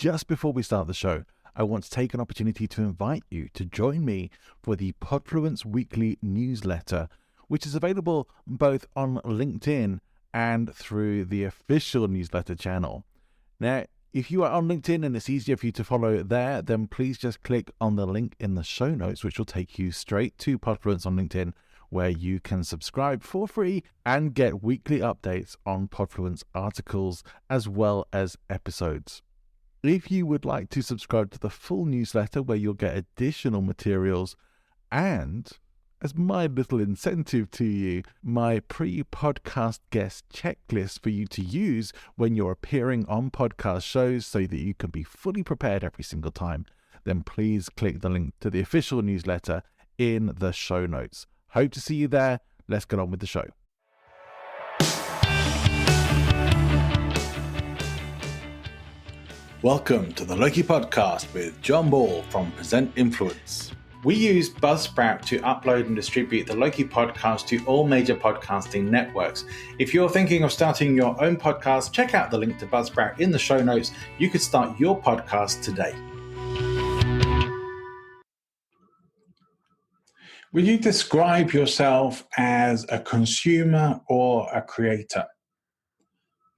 just before we start the show, I want to take an opportunity to invite you to join me for the Podfluence Weekly newsletter, which is available both on LinkedIn and through the official newsletter channel. Now, if you are on LinkedIn and it's easier for you to follow there, then please just click on the link in the show notes, which will take you straight to Podfluence on LinkedIn, where you can subscribe for free and get weekly updates on Podfluence articles as well as episodes. If you would like to subscribe to the full newsletter where you'll get additional materials and, as my little incentive to you, my pre-podcast guest checklist for you to use when you're appearing on podcast shows so that you can be fully prepared every single time, then please click the link to the official newsletter in the show notes. Hope to see you there. Let's get on with the show. Welcome to the Loki Podcast with John Ball from Present Influence. We use Buzzsprout to upload and distribute the Loki Podcast to all major podcasting networks. If you're thinking of starting your own podcast, check out the link to Buzzsprout in the show notes. You could start your podcast today. Would you describe yourself as a consumer or a creator?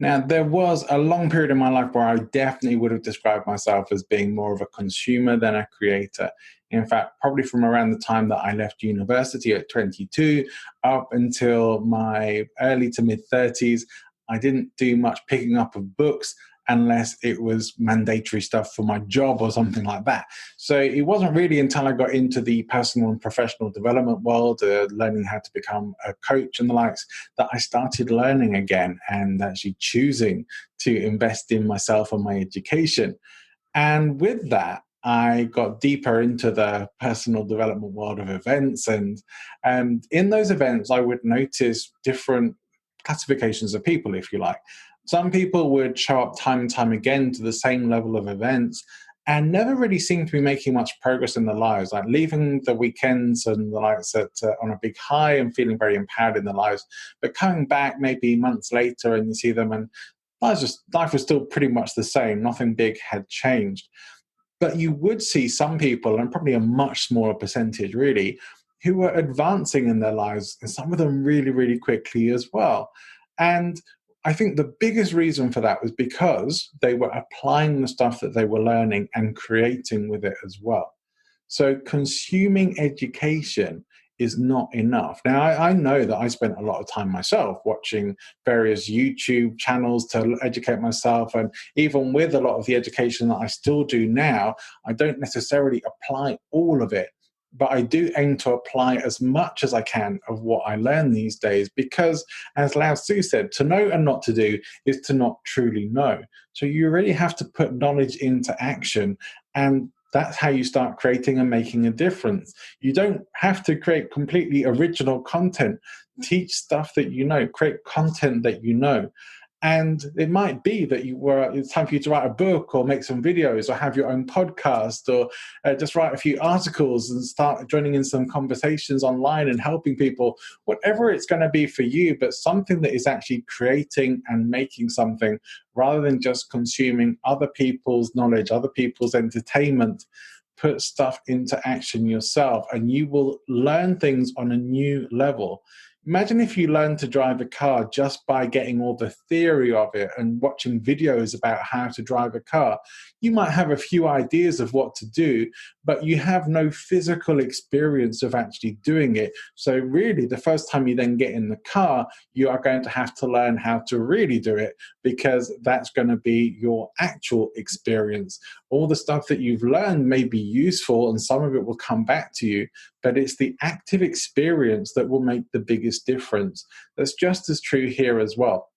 Now, there was a long period in my life where I definitely would have described myself as being more of a consumer than a creator. In fact, probably from around the time that I left university at 22 up until my early to mid 30s, I didn't do much picking up of books unless it was mandatory stuff for my job or something like that. So it wasn't really until I got into the personal and professional development world, learning how to become a coach and the likes, that I started learning again and actually choosing to invest in myself and my education. And with that, I got deeper into the personal development world of events. And in those events, I would notice different classifications of people, if you like. Some people would show up time and time again to the same level of events and never really seem to be making much progress in their lives, like leaving the weekends and the likes on a big high and feeling very empowered in their lives, but coming back maybe months later and you see them and life was still pretty much the same. Nothing big had changed. But you would see some people, and probably a much smaller percentage really, who were advancing in their lives, and some of them really, really quickly as well. And I think the biggest reason for that was because they were applying the stuff that they were learning and creating with it as well. So consuming education is not enough. Now, I know that I spent a lot of time myself watching various YouTube channels to educate myself. And even with a lot of the education that I still do now, I don't necessarily apply all of it. But I do aim to apply as much as I can of what I learn these days because, as Lao Tzu said, to know and not to do is to not truly know. So you really have to put knowledge into action, and that's how you start creating and making a difference. You don't have to create completely original content. Teach stuff that you know, create content that you know. And it might be that it's time for you to write a book or make some videos or have your own podcast or just write a few articles and start joining in some conversations online and helping people, whatever it's going to be for you, but something that is actually creating and making something rather than just consuming other people's knowledge, other people's entertainment. Put stuff into action yourself and you will learn things on a new level. Imagine if you learned to drive a car just by getting all the theory of it and watching videos about how to drive a car. You might have a few ideas of what to do, but you have no physical experience of actually doing it. So really, the first time you then get in the car, you are going to have to learn how to really do it because that's going to be your actual experience. All the stuff that you've learned may be useful and some of it will come back to you, but it's the active experience that will make the biggest difference. That's just as true here as well.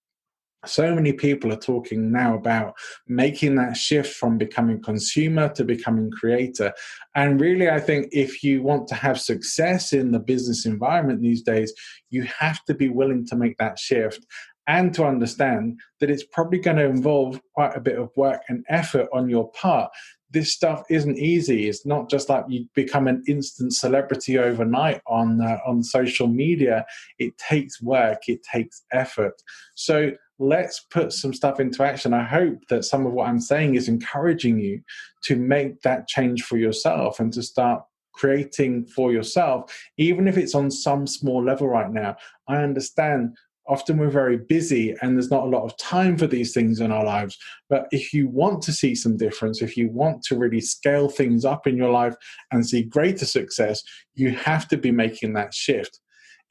So many people are talking now about making that shift from becoming consumer to becoming creator. And really, I think if you want to have success in the business environment these days, you have to be willing to make that shift and to understand that it's probably going to involve quite a bit of work and effort on your part. This stuff isn't easy. It's not just like you become an instant celebrity overnight on social media. It takes work. It takes effort. So let's put some stuff into action. I hope that some of what I'm saying is encouraging you to make that change for yourself and to start creating for yourself, even if it's on some small level right now. I understand often we're very busy and there's not a lot of time for these things in our lives. But if you want to see some difference, if you want to really scale things up in your life and see greater success, you have to be making that shift.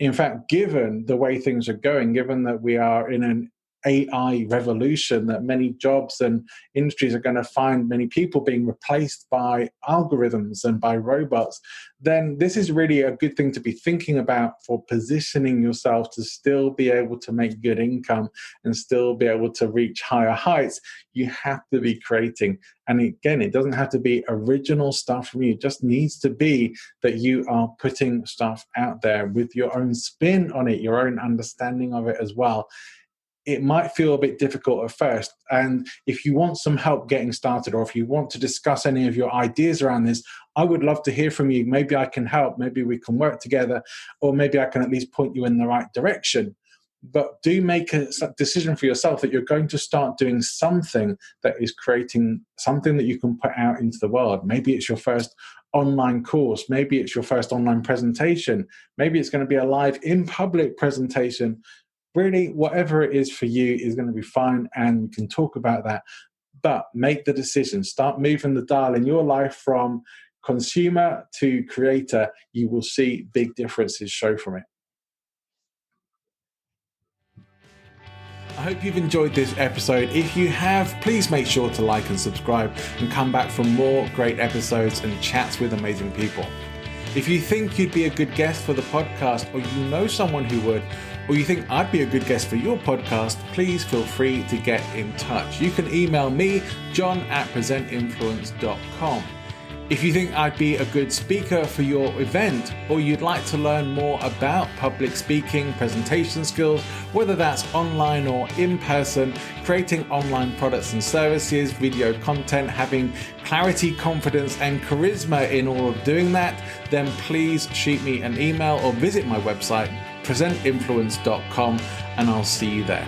In fact, given the way things are going, given that we are in an AI revolution, that many jobs and industries are going to find many people being replaced by algorithms and by robots, then this is really a good thing to be thinking about for positioning yourself to still be able to make good income and still be able to reach higher heights. You have to be creating. And again, it doesn't have to be original stuff from you. It just needs to be that you are putting stuff out there with your own spin on it, your own understanding of it as well. It might feel a bit difficult at first. And if you want some help getting started, or if you want to discuss any of your ideas around this, I would love to hear from you. Maybe I can help. Maybe we can work together, or maybe I can at least point you in the right direction. But do make a decision for yourself that you're going to start doing something that is creating something that you can put out into the world. Maybe it's your first online course. Maybe it's your first online presentation. Maybe it's going to be a live in public presentation. Really, whatever it is for you is going to be fine, and we can talk about that. But make the decision. Start moving the dial in your life from consumer to creator. You will see big differences show from it. I hope you've enjoyed this episode. If you have, please make sure to like and subscribe and come back for more great episodes and chats with amazing people. If you think you'd be a good guest for the podcast, or you know someone who would, or you think I'd be a good guest for your podcast, please feel free to get in touch. You can email me, john@presentinfluence.com. If you think I'd be a good speaker for your event, or you'd like to learn more about public speaking, presentation skills, whether that's online or in person, creating online products and services, video content, having clarity, confidence, and charisma in all of doing that, then please shoot me an email or visit my website, presentinfluence.com, and I'll see you there.